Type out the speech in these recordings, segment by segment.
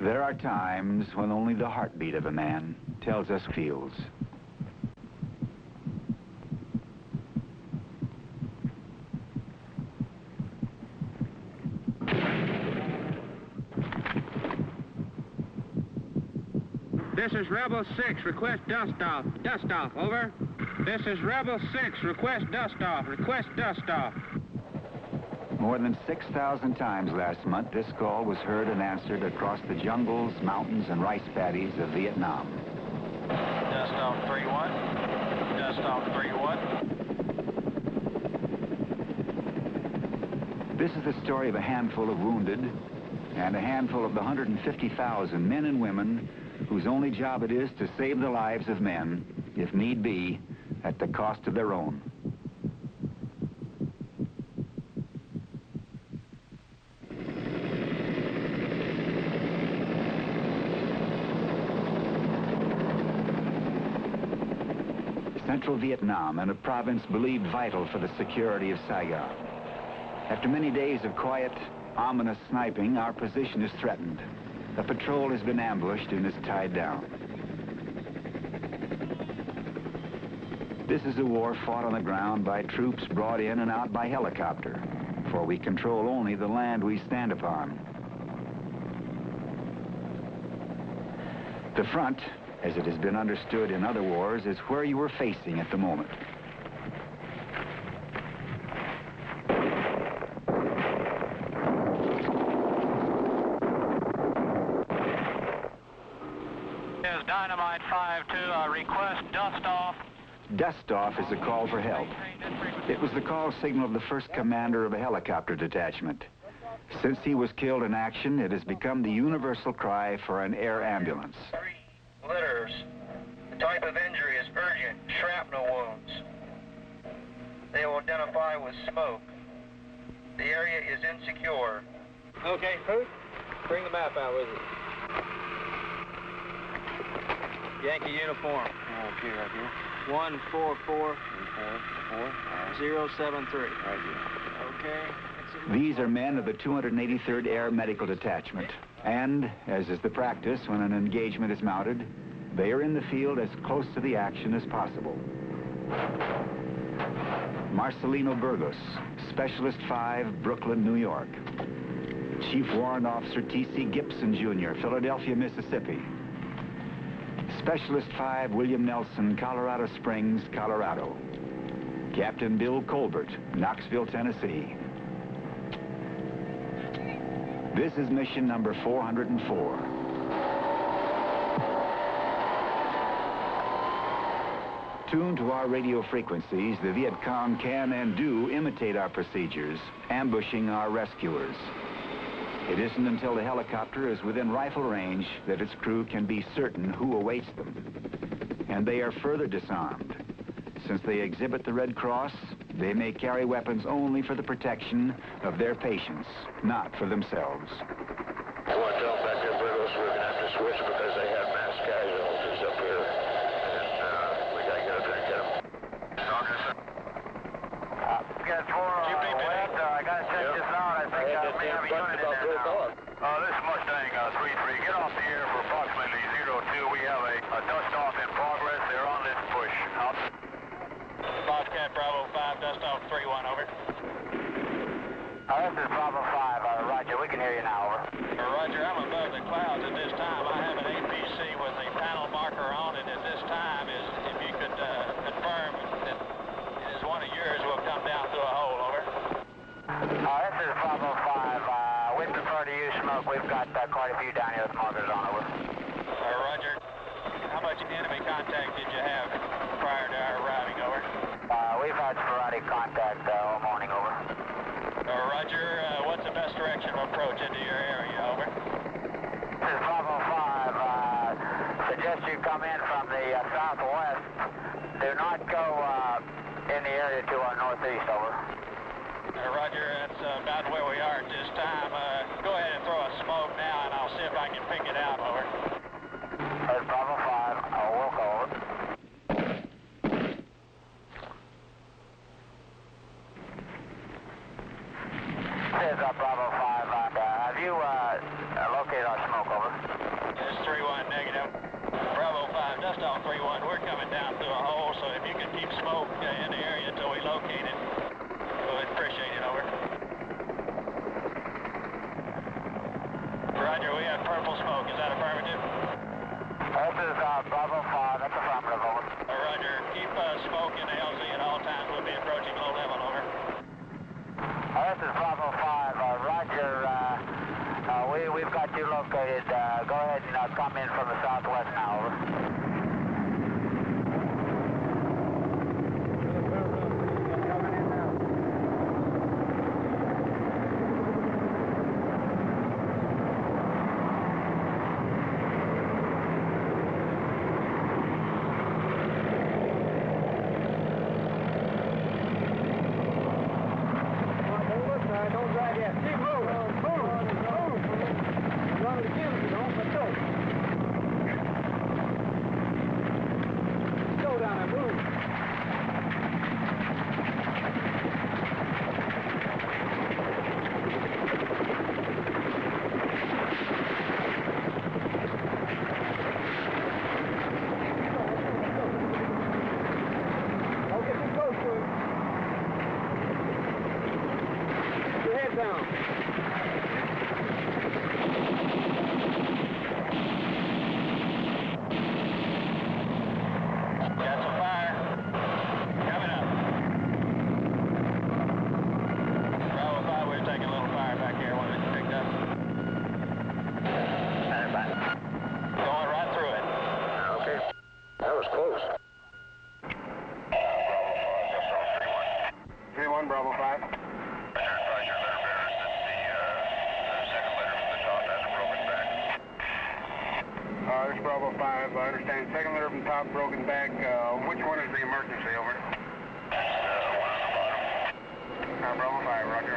There are times when only the heartbeat of a man tells us feels. This is Rebel 6, request dust off. Dust off, over. This is Rebel 6, request dust off. Request dust off. More than 6,000 times last month, this call was heard and answered across the jungles, mountains, and rice paddies of Vietnam. Dust off 3-1. Dust off 3-1. This is the story of a handful of wounded and a handful of the 150,000 men and women whose only job it is to save the lives of men, if need be, at the cost of their own. Central Vietnam, and a province believed vital for the security of Saigon. After many days of quiet, ominous sniping, our position is threatened. A patrol has been ambushed and is tied down. This is a war fought on the ground by troops brought in and out by helicopter, for we control only the land we stand upon. The front, as it has been understood in other wars, is where you are facing at the moment. Dynamite 5-2, request dust off. Dust off is a call for help. It was the call signal of the first commander of a helicopter detachment. Since he was killed in action, it has become the universal cry for an air ambulance. 3 letters. The type of injury is urgent, shrapnel wounds. They will identify with smoke. The area is insecure. Okay, Hoot, bring the map out with you. Yankee uniform. Okay, right here. 144 073. Right here. Okay. These are men of the 283rd Air Medical Detachment. And, as is the practice when an engagement is mounted, they are in the field as close to the action as possible. Marcelino Burgos, Specialist 5, Brooklyn, New York. Chief Warrant Officer T.C. Gibson, Jr., Philadelphia, Mississippi. Specialist 5, William Nelson, Colorado Springs, Colorado. Captain Bill Colbert, Knoxville, Tennessee. This is mission number 404. Tuned to our radio frequencies, the Viet Cong can and do imitate our procedures, ambushing our rescuers. It isn't until the helicopter is within rifle range that its crew can be certain who awaits them. And they are further disarmed. Since they exhibit the Red Cross, they may carry weapons only for the protection of their patients, not for themselves. I want to tell them back there, Burgos, we're going to have to switch because they have mass casualties up here. And we got to get up there and get them. Got 4 west. I got to check this out. I think may have a unit in there now. This is Mustang 3-3. Get off the air for approximately 02. We have a dust off in progress. They're on this push. Out. Bobcat Bravo 5, dust off 3-1, over. This is Bravo 5. Roger, we can hear you now, over. Roger, I'm above the clouds at this time. I have an APC with a panel marker on it at this time. If you could confirm that it is one of yours, we'll come down through a hole, over. This is Bravo 5. We prefer to use smoke. We've got quite a few down here with markers on, over. Roger. How much enemy contact did you have prior to our arriving, over? We've had sporadic contact all morning, over. Roger. What's the best direction of approach into your area, over? This is Bravo 5. Suggest you come in from the southwest. Do not go in the area to our northeast, over. Roger, that's about where we are at this time. Go ahead and throw a smoke now, and I'll see if I can pick it out, over. This is Bravo 5. We'll call it. This is Bravo 5. Have you located our smoke, over? Roger, we have purple smoke. Is that affirmative? This is Bravo 5. That's affirmative, over. Roger. Keep smoke in the LZ at all times. We'll be approaching low level, over. This is Bravo 5. Roger. We've got you located. Go ahead and come in from the southwest now, over. Don't drive yet. Keep moving. Move. Run it again if you don't, but don't. Slow down and move. Don't get too close to him. Your head down. Got some fire. Coming up. Bravo 5, we're taking a little fire back here when it's picked up. Stand by. Going right through it. Okay. That was close. Bravo 5, just on 3-1. 3-1, Bravo 5. Roger, letter bearers that the second letter from the top has a broken back. This is Bravo 5. I understand. Second letter from top, broken back. Which one is the emergency, over? That's the one on the bottom. Bravo 5, roger.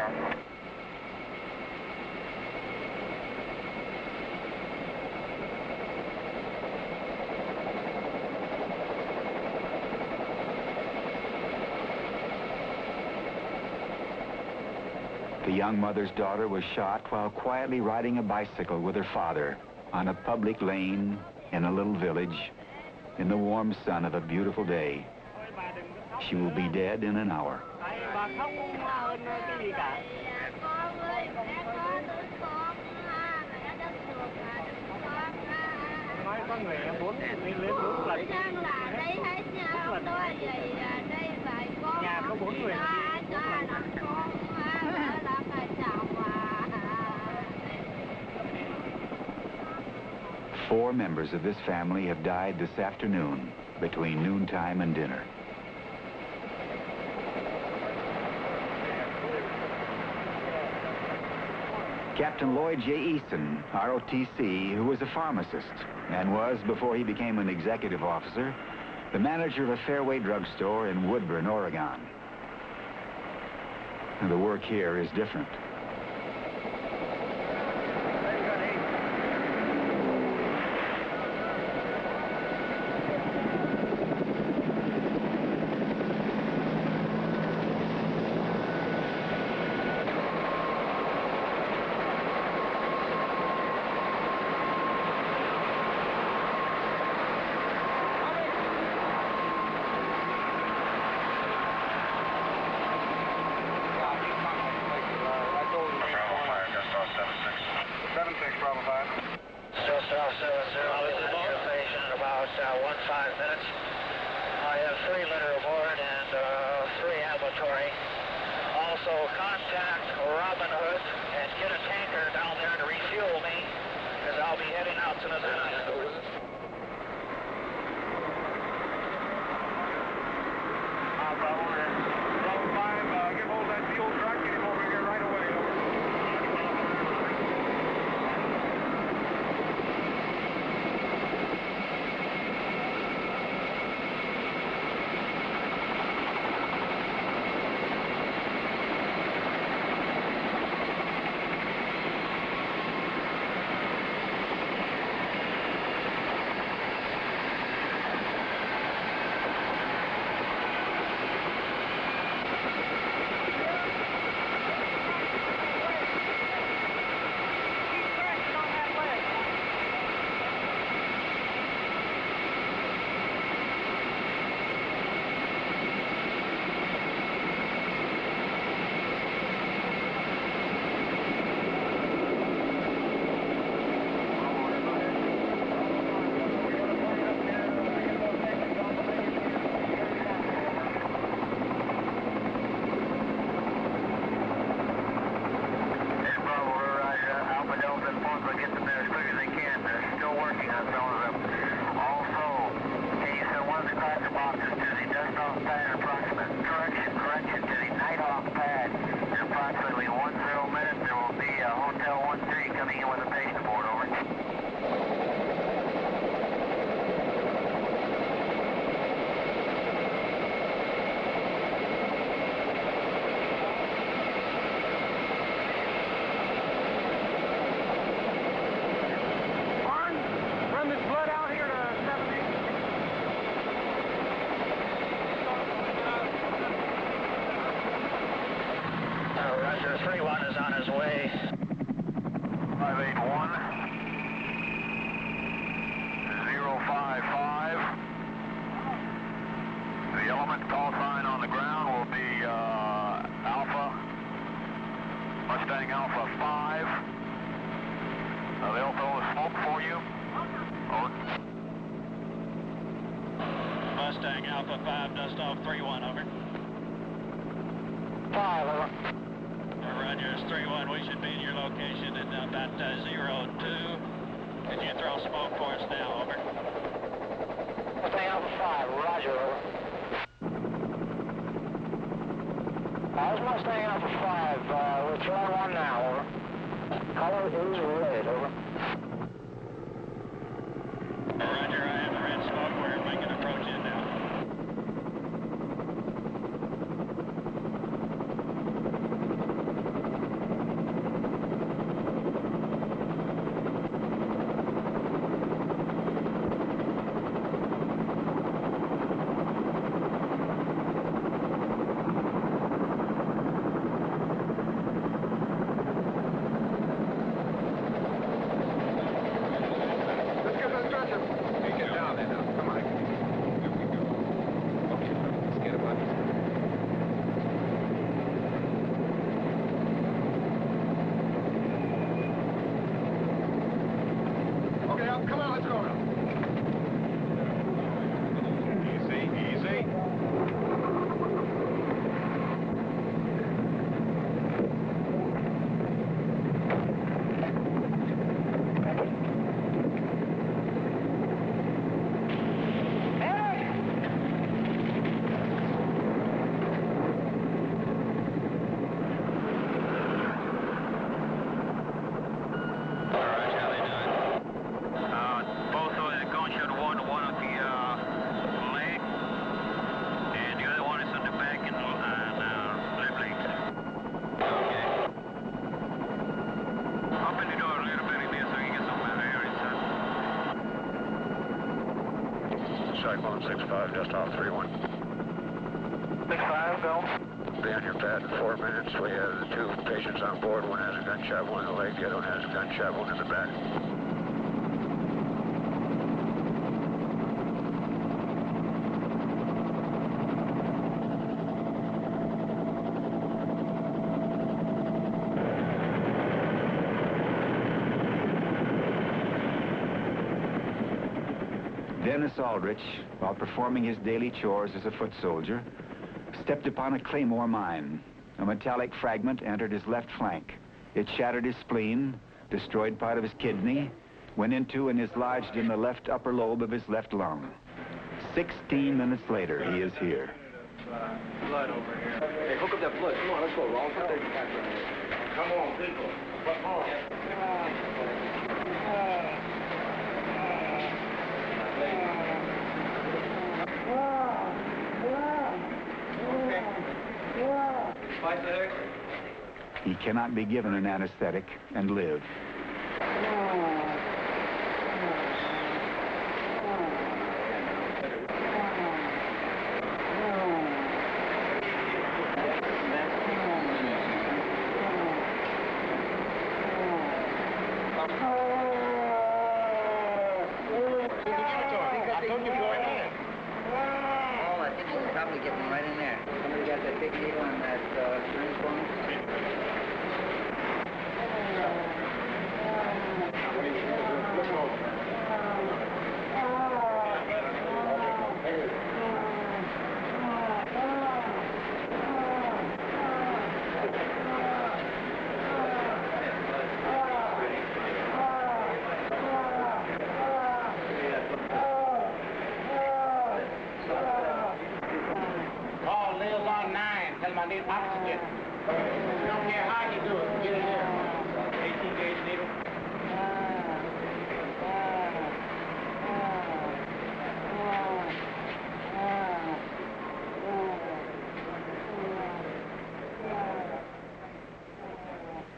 The young mother's daughter was shot while quietly riding a bicycle with her father on a public lane in a little village in the warm sun of a beautiful day. She will be dead in an hour. Four members of this family have died this afternoon between noontime and dinner. Captain Lloyd J. Easton, ROTC, who was a pharmacist and was, before he became an executive officer, the manager of a Fairway drugstore in Woodburn, Oregon. And the work here is different. 581, 055. The element call sign on the ground will be Alpha, Mustang Alpha 5. They'll throw the smoke for you. Over. Mustang Alpha 5, dust off 3-1, over. 5, over. Roger, it's 3-1. We should be in your location in about 02. Can you throw smoke for us now, over? Mustang Alpha 5, roger, over. This Mustang Alpha 5, we're throwing 1 now, over. Color is red, over. Roger, I have the red smoke. We're making approach in now. Come on, let's go now. Easy, easy. Cyclone 65, just off 3-1. 6-5, go. Be on your pad in 4 minutes. We have the 2 patients on board. One has a gunshot wound in the leg, the other one has a gunshot wound in the back. Dennis Aldrich, while performing his daily chores as a foot soldier, stepped upon a claymore mine. A metallic fragment entered his left flank. It shattered his spleen, destroyed part of his kidney, went into and is lodged in the left upper lobe of his left lung. 16 minutes later, he is here. Blood over here. Hey, hook up that blood. Come on, let's go, Rollins. Come on, people. Come on. He cannot be given an anesthetic and live. Probably get them right in there. Somebody got that big needle on that syringe for me? I need oxygen. Don't care how you do it. Get in there. 18 gauge needle.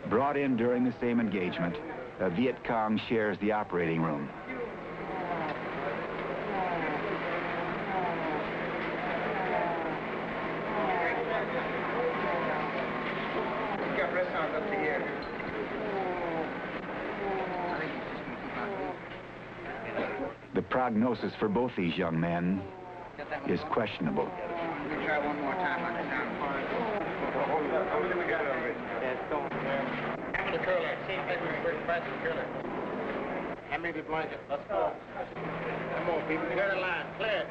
Brought in during the same engagement, a Viet Cong shares the operating room. prognosis for both these young men is questionable. Let me try one more time on the down. Hand me the curler. See if they can bring back the curler. Hand me the blanket. Let's go. Come on, people. Clear the line. Clear.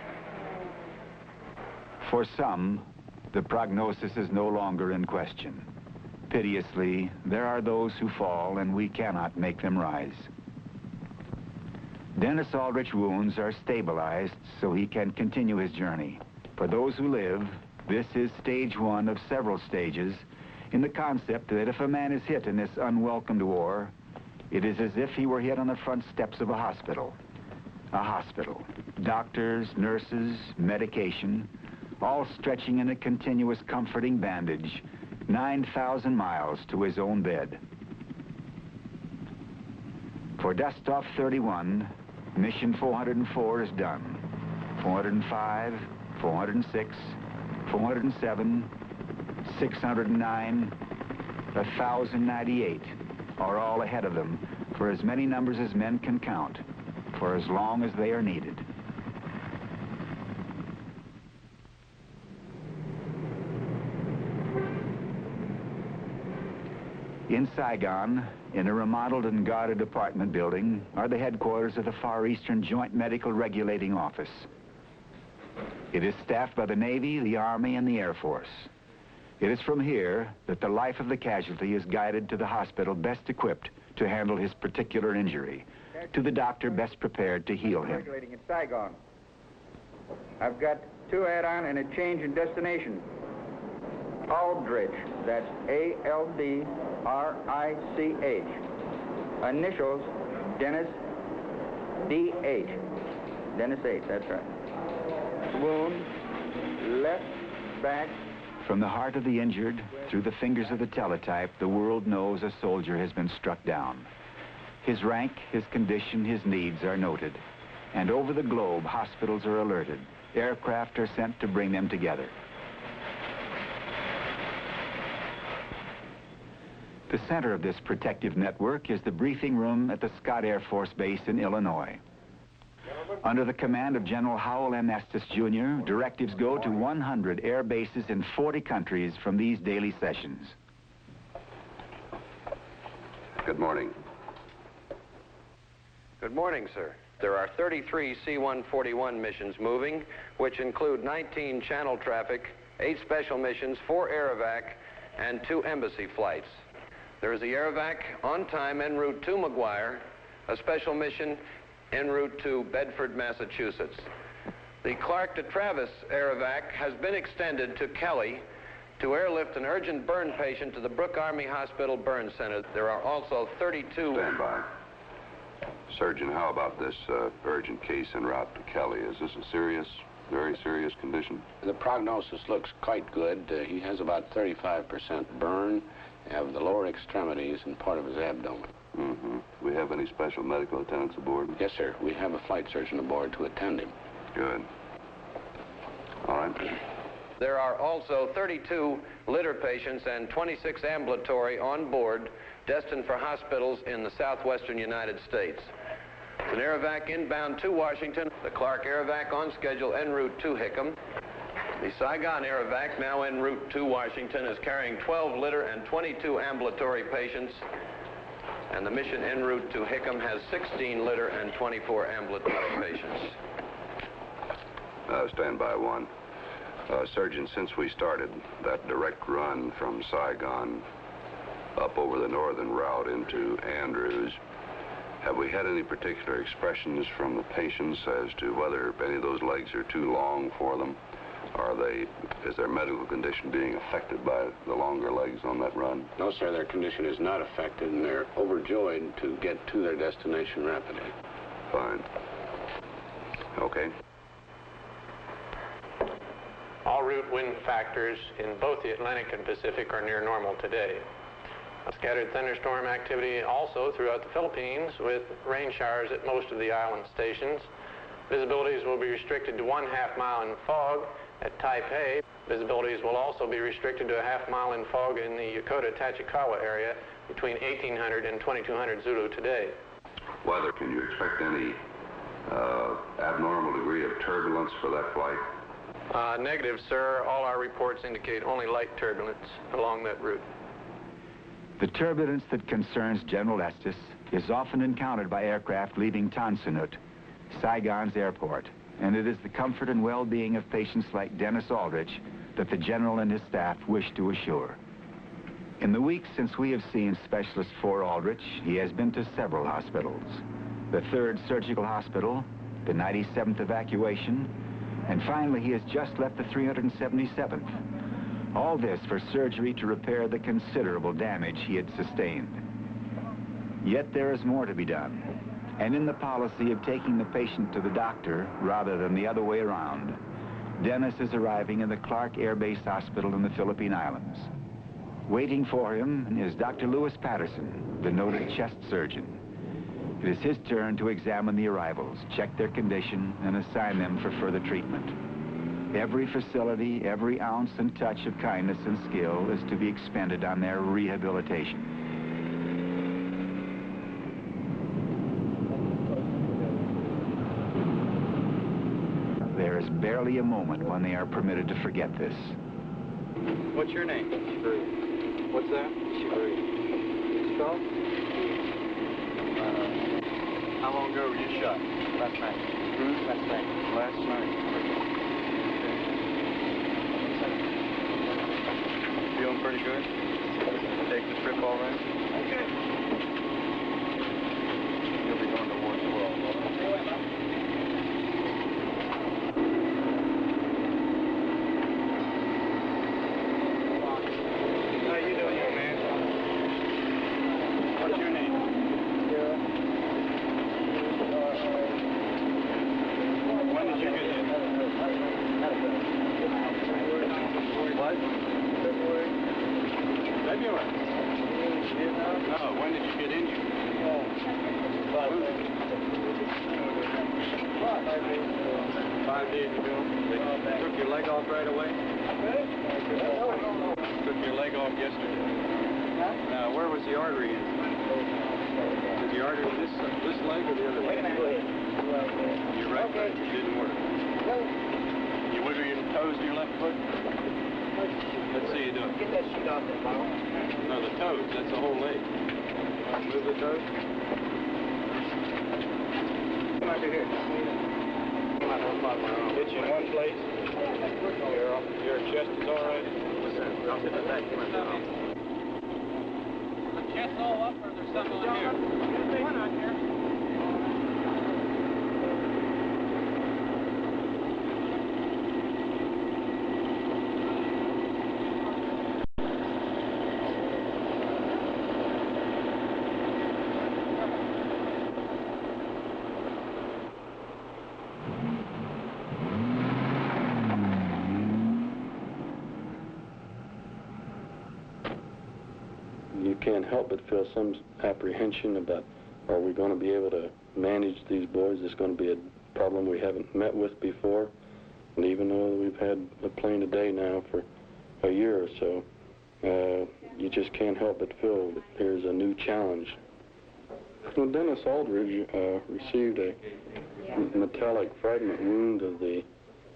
For some, the prognosis is no longer in question. Piteously, there are those who fall, and we cannot make them rise. Dennis Aldrich's wounds are stabilized so he can continue his journey. For those who live, this is stage one of several stages in the concept that if a man is hit in this unwelcomed war, it is as if he were hit on the front steps of a hospital. A hospital. Doctors, nurses, medication, all stretching in a continuous comforting bandage 9,000 miles to his own bed. For Dustoff 31, mission 404 is done. 405, 406, 407, 609, 1,098 are all ahead of them for as many numbers as men can count, for as long as they are needed. In Saigon, in a remodeled and guarded apartment building, are the headquarters of the Far Eastern Joint Medical Regulating Office. It is staffed by the Navy, the Army, and the Air Force. It is from here that the life of the casualty is guided to the hospital best equipped to handle his particular injury, to the doctor best prepared to heal him. Regulating in Saigon. I've got 2 add-on and a change in destination. Aldrich, that's A-L-D-R-I-C-H. Initials, Dennis D-H. Dennis H, that's right. Wound, left back. From the heart of the injured, through the fingers of the teletype, the world knows a soldier has been struck down. His rank, his condition, his needs are noted. And over the globe, hospitals are alerted. Aircraft are sent to bring them together. The center of this protective network is the briefing room at the Scott Air Force Base in Illinois. Under the command of General Howell M. Estes, Jr., directives go to 100 air bases in 40 countries from these daily sessions. Good morning. Good morning, sir. There are 33 C-141 missions moving, which include 19 channel traffic, 8 special missions, 4 air evac, and 2 embassy flights. There is the air evac on time en route to McGuire, a special mission en route to Bedford, Massachusetts. The Clark to Travis air evac has been extended to Kelly to airlift an urgent burn patient to the Brooke Army Hospital Burn Center. There are also 32... Stand by. Surgeon, how about this urgent case en route to Kelly? Is this a serious, very serious condition? The prognosis looks quite good. He has about 35% burn of the lower extremities and part of his abdomen. Mm-hmm. Do we have any special medical attendants aboard? Yes, sir. We have a flight surgeon aboard to attend him. Good. All right. There are also 32 litter patients and 26 ambulatory on board destined for hospitals in the southwestern United States. It's an air evac inbound to Washington. The Clark air evac on schedule en route to Hickam. The Saigon air evac, now en route to Washington, is carrying 12 litter and 22 ambulatory patients. And the mission en route to Hickam has 16 litter and 24 ambulatory patients. Stand by 1. Surgeon, since we started that direct run from Saigon up over the northern route into Andrews, have we had any particular expressions from the patients as to whether any of those legs are too long for them? Is their medical condition being affected by the longer legs on that run? No, sir, their condition is not affected, and they're overjoyed to get to their destination rapidly. Fine. Okay. All route wind factors in both the Atlantic and Pacific are near normal today. A scattered thunderstorm activity also throughout the Philippines, with rain showers at most of the island stations. Visibilities will be restricted to 1/2 mile in fog at Taipei. Visibilities will also be restricted to a 1/2 mile in fog in the Yokota-Tachikawa area between 1800 and 2200 Zulu today. Weather, can you expect any Abnormal degree of turbulence for that flight? Negative, sir. All our reports indicate only light turbulence along that route. The turbulence that concerns General Estes is often encountered by aircraft leaving Tan Son Nhut, Saigon's airport, and it is the comfort and well-being of patients like Dennis Aldrich that the General and his staff wish to assure. In the weeks since we have seen Specialist for Aldrich, he has been to several hospitals. The 3rd Surgical Hospital, the 97th Evacuation, and finally he has just left the 377th. All this for surgery to repair the considerable damage he had sustained. Yet there is more to be done, and in the policy of taking the patient to the doctor rather than the other way around, Dennis is arriving in the Clark Air Base Hospital in the Philippine Islands. Waiting for him is Dr. Lewis Patterson, the noted chest surgeon. It is his turn to examine the arrivals, check their condition, and assign them for further treatment. Every facility, every ounce and touch of kindness and skill is to be expended on their rehabilitation. There is barely a moment when they are permitted to forget this. What's your name? Shivari. What's that? Shivari. Spell? How long ago were you shot? Last night. Last night. Last night. Feeling pretty good? Take the trip all right? Okay. You'll be going to War 12. How you doing, young man? What's your name? When did you get in? What? February. No, when did you get in here? 5 days ago. They took your leg off right away? Took your leg off yesterday. Now, where was the artery in? Was the artery in this leg or the other leg? Your right leg didn't work. You wiggle your toes to your left foot? Let's see you do it. Get that sheet off the bottom. No, the toes. That's the whole leg. Move the toes. Come over here. Hit you in one place. Your chest is all right. I'll sit the back one down. The chest all up, or there's something on here? There's one on here. You can't help but feel some apprehension about, are we going to be able to manage these boys? It's going to be a problem we haven't met with before. And even though we've had a plane a day now for a year or so, you just can't help but feel that there's a new challenge. Well, Dennis Aldrich received a metallic fragment wound of the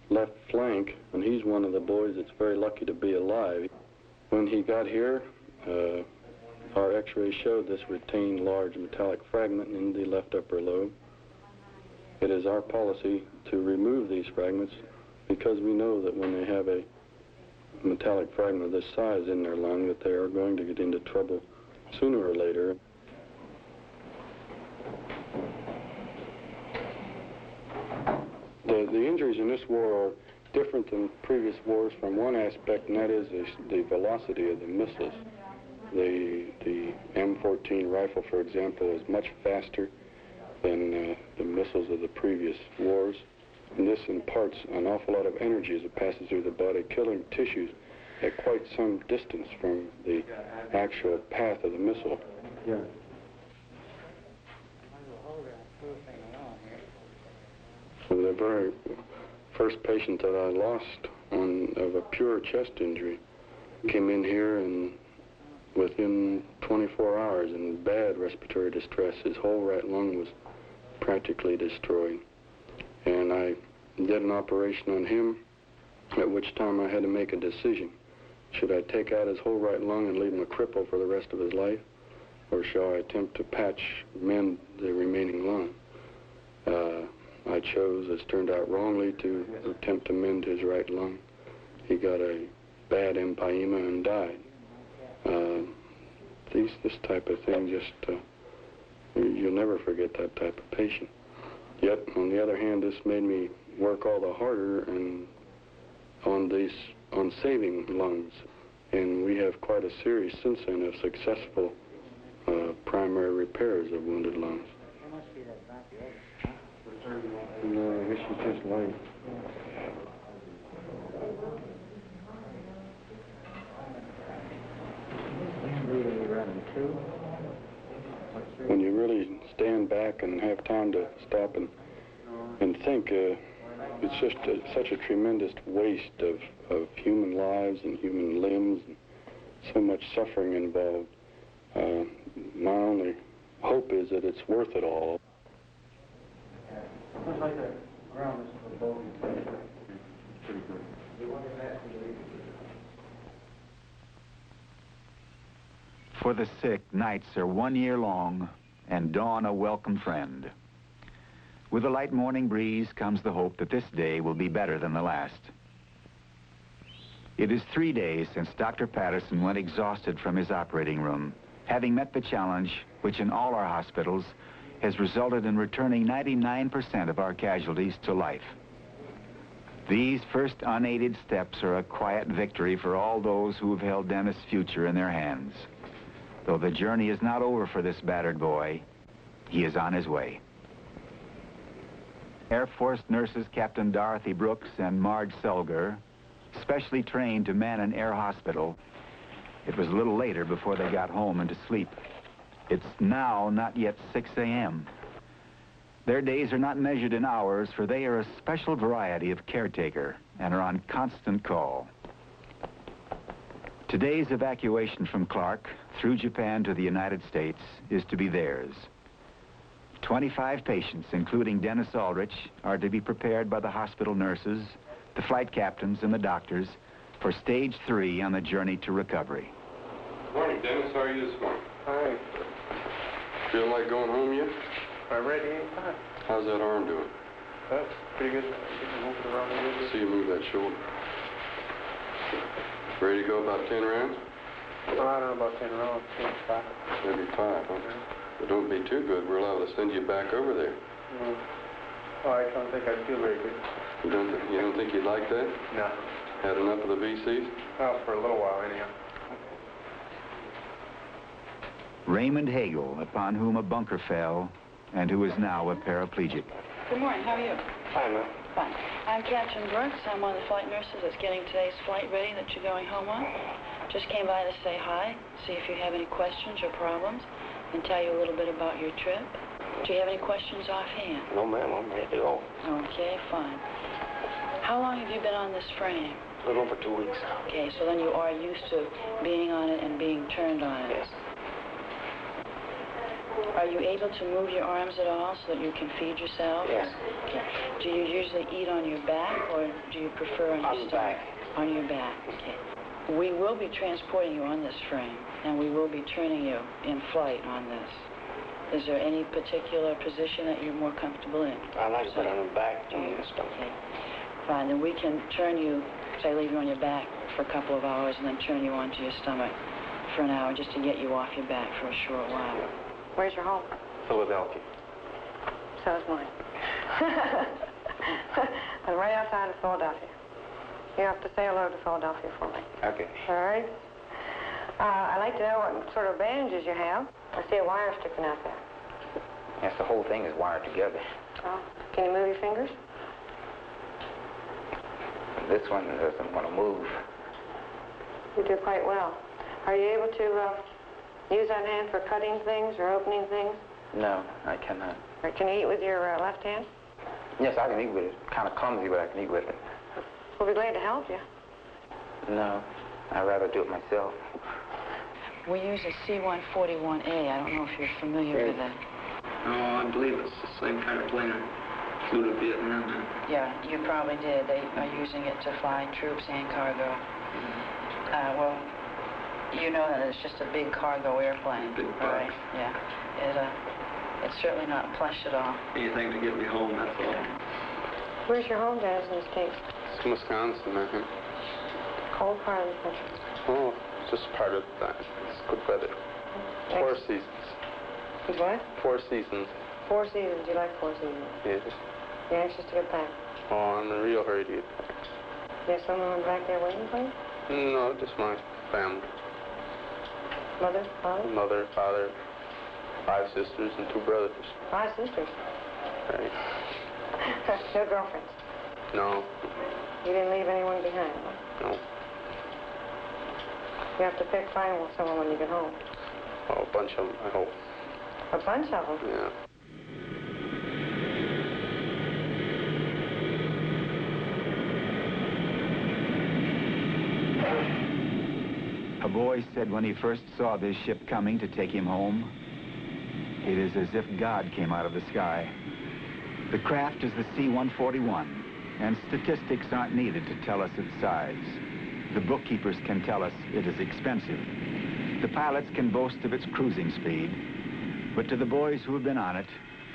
left flank, and he's one of the boys that's very lucky to be alive. When he got here, our x-ray showed this retained large metallic fragment in the left upper lobe. It is our policy to remove these fragments because we know that when they have a metallic fragment of this size in their lung that they are going to get into trouble sooner or later. The injuries in this war are different than previous wars from one aspect, and that is the velocity of the missiles. The M14 rifle, for example, is much faster than the missiles of the previous wars. And this imparts an awful lot of energy as it passes through the body, killing tissues at quite some distance from the actual path of the missile. Yeah. So the very first patient that I lost of a pure chest injury came in here and within 24 hours in bad respiratory distress. His whole right lung was practically destroyed. and I did an operation on him, at which time I had to make a decision. Should I take out his whole right lung and leave him a cripple for the rest of his life, or shall I attempt to mend the remaining lung? I chose, as turned out wrongly, to attempt to mend his right lung. He got a bad empyema and died. This type of thing just, you'll never forget that type of patient. Yet, on the other hand, this made me work all the harder and on saving lungs. And we have quite a series since then of successful primary repairs of wounded lungs. No, I guess you just light. When you really stand back and have time to stop and think, it's just such a tremendous waste of human lives and human limbs, and so much suffering involved. My only hope is that it's worth it all. Looks like the ground is pretty good. For the sick, nights are 1 year long, and dawn a welcome friend. With a light morning breeze comes the hope that this day will be better than the last. It is 3 days since Dr. Patterson went exhausted from his operating room, having met the challenge which in all our hospitals has resulted in returning 99% of our casualties to life. These first unaided steps are a quiet victory for all those who have held Dennis' future in their hands. Though the journey is not over for this battered boy, he is on his way. Air Force nurses Captain Dorothy Brooks and Marge Selger, specially trained to man an air hospital. It was a little later before they got home and to sleep. It's now not yet 6 a.m. Their days are not measured in hours, for they are a special variety of caretaker and are on constant call. Today's evacuation from Clark through Japan to the United States is to be theirs. 25 patients, including Dennis Aldrich, are to be prepared by the hospital nurses, the flight captains, and the doctors for stage 3 on the journey to recovery. Morning, Dennis. How are you this morning? Hi. Feel like going home yet? I'm ready anytime. How's that arm doing? That's pretty good. Moving around a little bit. See you move that shoulder. Ready to go about 10 rounds? I don't know about 10 rounds. Maybe 5. Maybe 5, huh? But don't be too good. We're liable to send you back over there. Oh, I don't think I'd feel very good. You don't think you'd like that? No. Had enough of the VCs? Well, for a little while, anyhow. Raymond Hagel, upon whom a bunker fell, and who is now a paraplegic. Good morning. How are you? Hi, ma'am. Fine. I'm Captain Brooks. I'm one of the flight nurses that's getting today's flight ready that you're going home on. Just came by to say hi, see if you have any questions or problems, and tell you a little bit about your trip. Do you have any questions offhand? No, ma'am. I'm ready to go. Okay, fine. How long have you been on this frame? A little over 2 weeks. Okay, so then you are used to being on it and being turned on it. Yes. Are you able to move your arms at all so that you can feed yourself? Yes. Okay. Do you usually eat on your back, or do you prefer on your stomach? Back. On your back, okay. We will be transporting you on this frame, and we will be turning you in flight on this. Is there any particular position that you're more comfortable in? I like to put on the back to your stomach. Okay. Fine, then we can turn you, say leave you on your back for a couple of hours and then turn you onto your stomach for an hour just to get you off your back for a short while. Where's your home? Philadelphia. So is mine. I'm right outside of Philadelphia. You have to say hello to Philadelphia for me. Okay. All right? I'd like to know what sort of bandages you have. I see a wire sticking out there. Yes, the whole thing is wired together. Oh. Can you move your fingers? This one doesn't want to move. You do quite well. Are you able to use that hand for cutting things or opening things? No, I cannot. Or can you eat with your left hand? Yes, I can eat with it. Kind of clumsy, but I can eat with it. We'll be glad to help you. No, I'd rather do it myself. We use a C-141A. I don't know if you're familiar with that. Oh, I believe it's the same kind of plane. Flew to Vietnam, then? Yeah, you probably did. They are using it to fly troops and cargo. Well, you know that it's just a big cargo airplane. Big box. Right, yeah. It's certainly not plush at all. Anything to get me home, that's all. Where's your home, Dennis, in the States? It's Wisconsin, I think. Cold part of the country. Oh, just part of that. It's good weather. 4 seasons. It's what? 4 seasons. 4 seasons. You like 4 seasons? Yes. You're anxious to get back? Oh, I'm in a real hurry to get back. There's someone back there waiting for you? No, just my family. Mother, father? Mother, father, 5 sisters, and 2 brothers. 5 sisters? Right. No girlfriends? No. You didn't leave anyone behind? No. You have to find someone when you get home. Oh, a bunch of them, I hope. A bunch of them? Yeah. A boy said when he first saw this ship coming to take him home, it is as if God came out of the sky. The craft is the C-141, and statistics aren't needed to tell us its size. The bookkeepers can tell us it is expensive. The pilots can boast of its cruising speed. But to the boys who have been on it,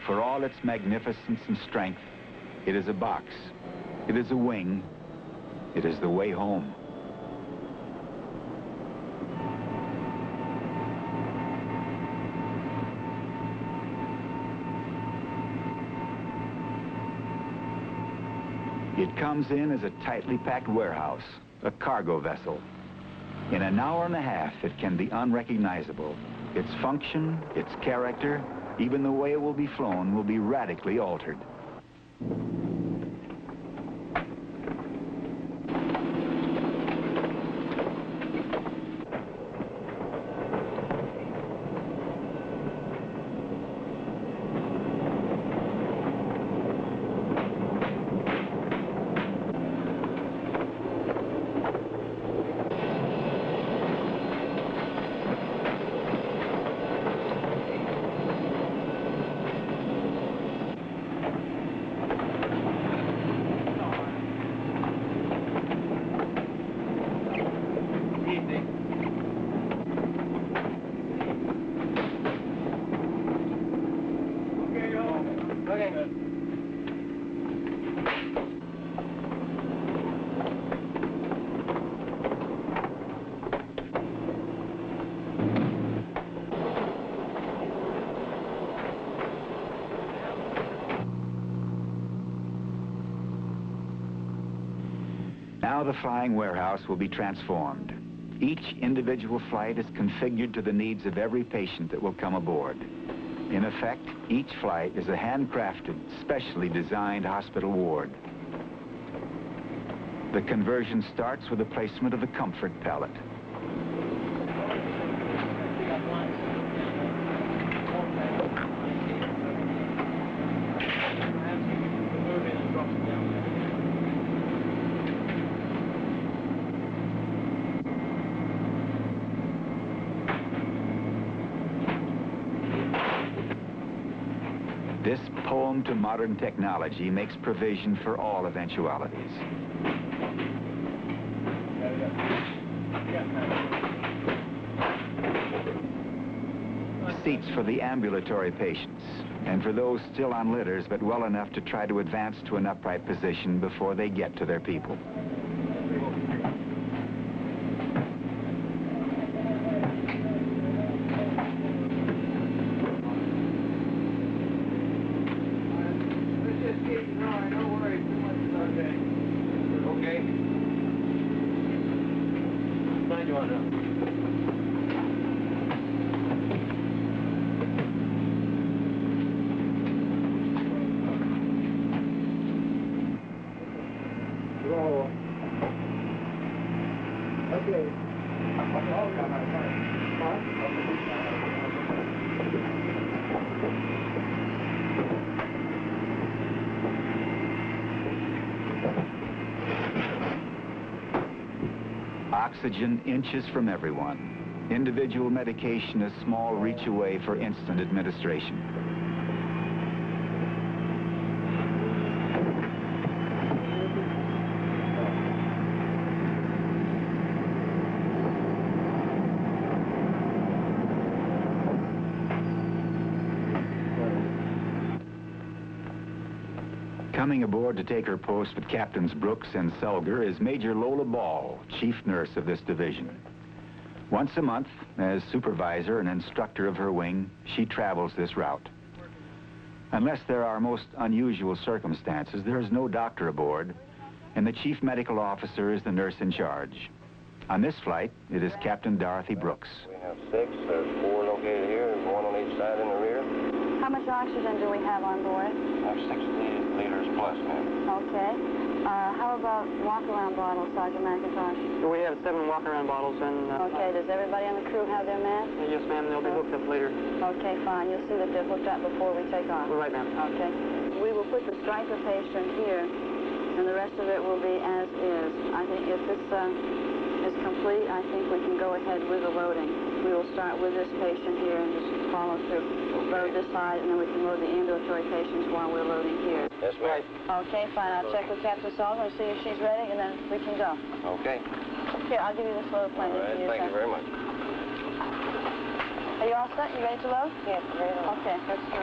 for all its magnificence and strength, it is a box. It is a wing. It is the way home. It comes in as a tightly packed warehouse, a cargo vessel. In an hour and a half, it can be unrecognizable. Its function, its character, even the way it will be flown will be radically altered. Now the flying warehouse will be transformed. Each individual flight is configured to the needs of every patient that will come aboard. In effect, each flight is a handcrafted, specially designed hospital ward. The conversion starts with the placement of the comfort pallet. This poem to modern technology makes provision for all eventualities. Seats for the ambulatory patients, and for those still on litters but well enough to try to advance to an upright position before they get to their people. Oxygen inches from everyone. Individual medication a small reach away for instant administration. Coming aboard to take her post with Captains Brooks and Selger is Major Lola Ball, chief nurse of this division. Once a month, as supervisor and instructor of her wing, she travels this route. Unless there are most unusual circumstances, there is no doctor aboard, and the chief medical officer is the nurse in charge. On this flight, it is Captain Dorothy Brooks. We have 6. There's 4 located here and 1 on each side in the rear. How much oxygen do we have on board? We have 60 liters plus, ma'am. Okay. How about walk-around bottles, Sergeant McIntosh? We have 7 walk-around bottles and... Okay, does everybody on the crew have their masks? Yes, ma'am, they'll be hooked up later. Okay, fine. You'll see that they're hooked up before we take off. Right, ma'am. Okay. We will put the striker patient here, and the rest of it will be as is. I think if this is complete, I think we can go ahead with the loading. We will start with this patient here and just follow through. Load this side, and then we can load the ambulatory patients while we're loading here. Yes, ma'am. Okay, fine. I'll check with Captain Salter and see if she's ready, and then we can go. Okay. Here, I'll give you this load plan. All right, thank you very much. Are you all set? You ready to load? Yes, ready to load. Okay, let's go.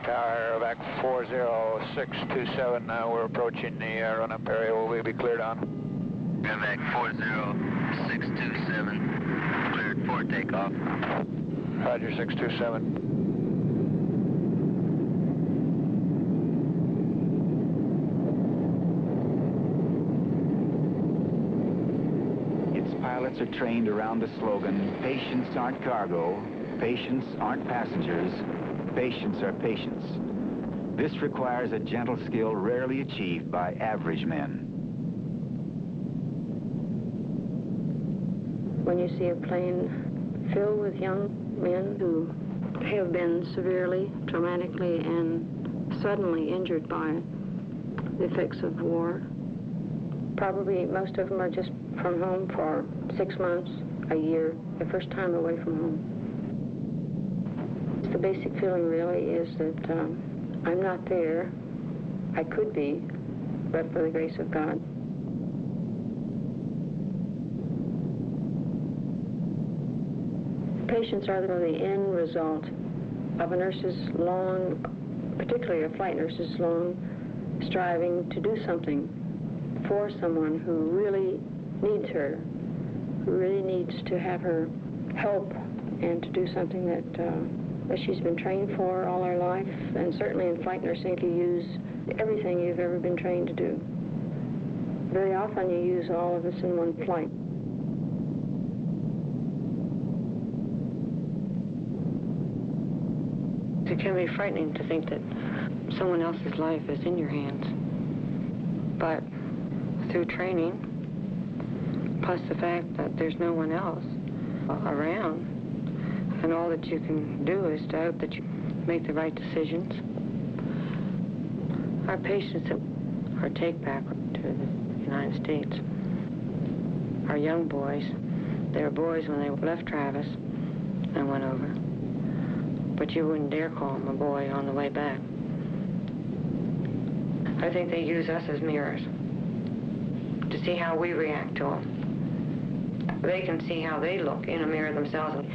Tower, Air 40627, now we're approaching the run-up area. Will we be cleared on? Air 40627, cleared for takeoff. Roger, 627. Its pilots are trained around the slogan, patients aren't cargo, patients aren't passengers, patients are patients. This requires a gentle skill rarely achieved by average men. When you see a plane filled with young men who have been severely, traumatically, and suddenly injured by the effects of war, probably most of them are just from home for 6 months, a year, their first time away from home. The basic feeling really is that I'm not there. I could be, but for the grace of God. patients are the end result of a nurse's long, particularly a flight nurse's long, striving to do something for someone who really needs her, who really needs to have her help and to do something that she's been trained for all her life. And certainly in flight nursing, you use everything you've ever been trained to do. Very often you use all of this in one flight. It can be frightening to think that someone else's life is in your hands. But through training, plus the fact that there's no one else around, and all that you can do is to hope that you make the right decisions. Our patients that are take back to the United States are young boys. They were boys when they left Travis and went over. But you wouldn't dare call them a boy on the way back. I think they use us as mirrors to see how we react to them. They can see how they look in a mirror themselves,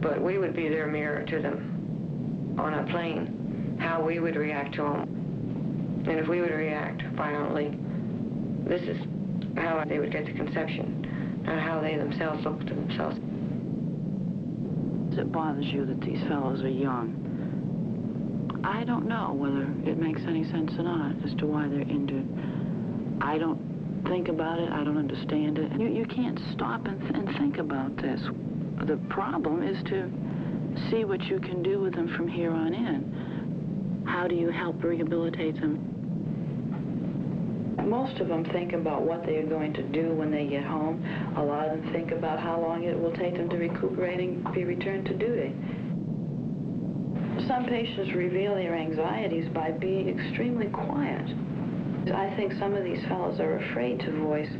but we would be their mirror to them on a plane, how we would react to them. And if we would react violently, this is how they would get the conception, not how they themselves look to themselves. It bothers you that these fellows are young. I don't know whether it makes any sense or not as to why they're injured. I don't think about it. I don't understand it. You can't stop and think about this. The problem is to see what you can do with them from here on in. How do you help rehabilitate them? Most of them think about what they are going to do when they get home. A lot of them think about how long it will take them to recuperate and be returned to duty. Some patients reveal their anxieties by being extremely quiet. I think some of these fellows are afraid to voice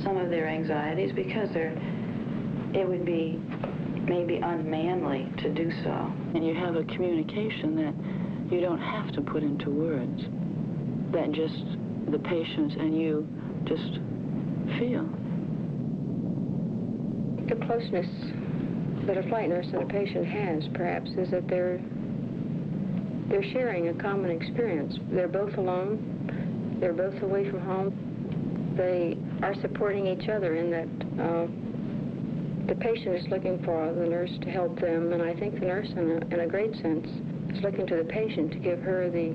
some of their anxieties because it would be maybe unmanly to do so. And you have a communication that you don't have to put into words, that just the patient and you just feel. The closeness that a flight nurse and a patient has, perhaps, is that they're sharing a common experience. They're both alone. They're both away from home. They are supporting each other in that the patient is looking for the nurse to help them, and I think the nurse, in a great sense, is looking to the patient to give her the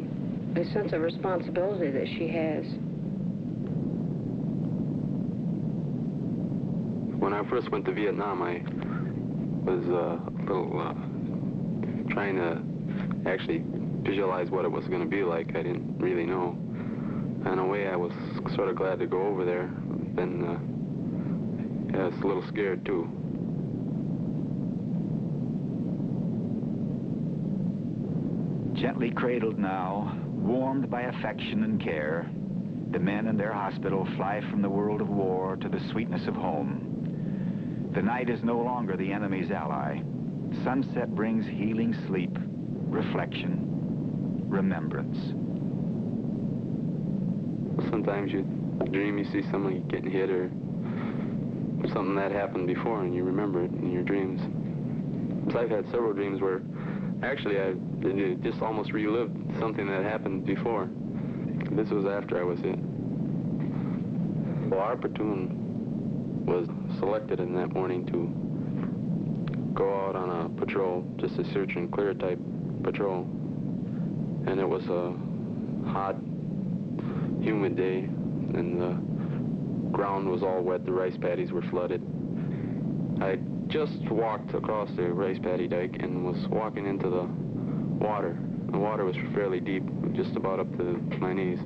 sense of responsibility that she has. When I first went to Vietnam, I was a little trying to actually visualize what it was going to be like. I didn't really know. In a way, I was sort of glad to go over there. Then, yeah, I was a little scared, too. Gently cradled now, warmed by affection and care, the men in their hospital fly from the world of war to the sweetness of home. The night is no longer the enemy's ally. Sunset brings healing sleep, reflection, remembrance. Sometimes you dream you see somebody getting hit or something that happened before and you remember it in your dreams. So I've had several dreams where actually I just almost relived something that happened before. This was after I was hit. Well, our platoon was selected in that morning to go out on a patrol, just a search and clear type patrol. And it was a hot, humid day, and the ground was all wet, the rice paddies were flooded. I just walked across the rice paddy dike and was walking into the water. The water was fairly deep, just about up to my knees.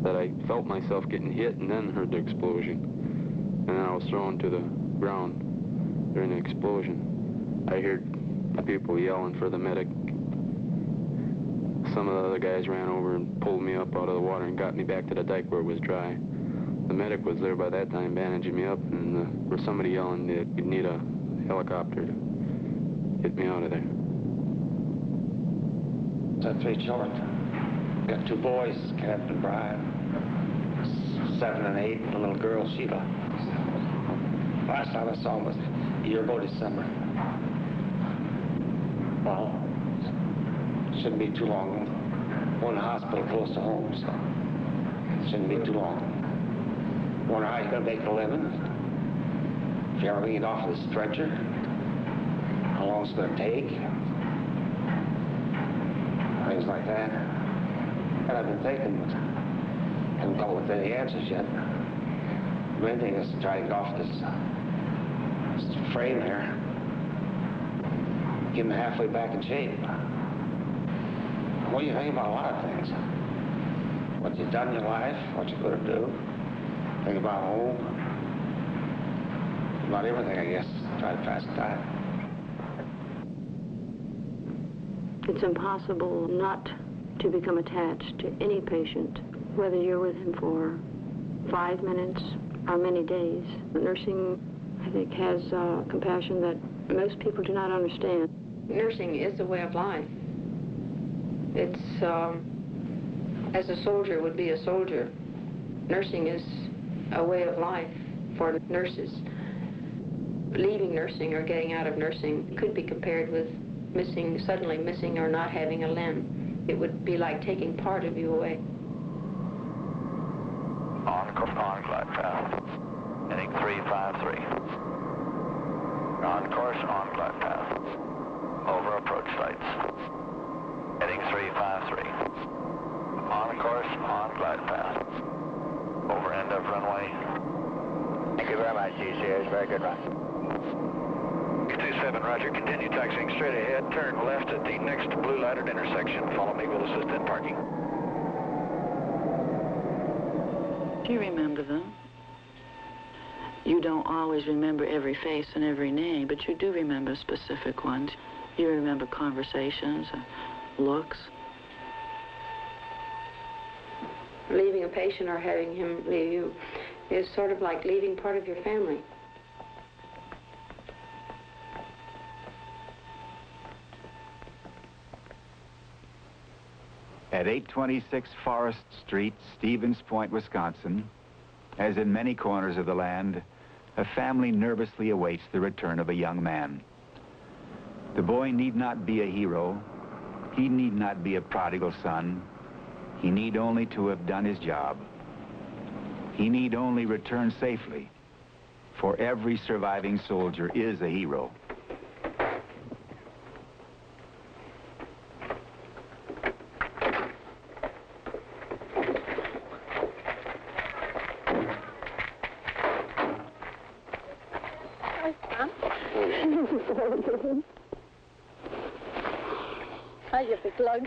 That I felt myself getting hit and then heard the explosion. And then I was thrown to the ground during the explosion. I heard people yelling for the medic. Some of the other guys ran over and pulled me up out of the water and got me back to the dike where it was dry. The medic was there by that time bandaging me up, and there was somebody yelling that you'd need a helicopter to get me out of there. Got 3 children. Got 2 boys, Kenneth and Brian, 7 and 8, and a little girl, Sheila. Last time I saw him was a year ago December. Well, shouldn't be too long. We're in the hospital close to home, so shouldn't be too long. Wonder how you're going to make a living. If you ever get off the stretcher, how long it's going to take. Things like that. And I've been thinking, but haven't come up with any answers yet. The main thing is to try to get off this frame here. Get him halfway back in shape. What do you think about a lot of things? What you've done in your life, what you're going to do. Think about home. About everything, I guess. Try to pass the time. It's impossible not to become attached to any patient, whether you're with him for 5 minutes or many days. Nursing, I think, has compassion that most people do not understand. Nursing is a way of life. It's, as a soldier would be a soldier, nursing is a way of life for nurses. Leaving nursing or getting out of nursing could be compared with suddenly missing or not having a limb. It would be like taking part of you away. On glide path. Heading 353. On course, on glide path. Over approach sights. Heading 353. On course, on glide path. Over end of runway. Thank you very much, GCS. Very good run. 27, roger. Continue taxiing straight ahead. Turn left at the next blue lighted intersection. Follow me. We'll assist in parking. Do you remember them? You don't always remember every face and every name, but you do remember specific ones. You remember conversations, looks. Leaving a patient or having him leave you is sort of like leaving part of your family. At 826 Forest Street, Stevens Point, Wisconsin, as in many corners of the land, a family nervously awaits the return of a young man. The boy need not be a hero. He need not be a prodigal son. He need only to have done his job. He need only return safely, for every surviving soldier is a hero. Hi, you big lug.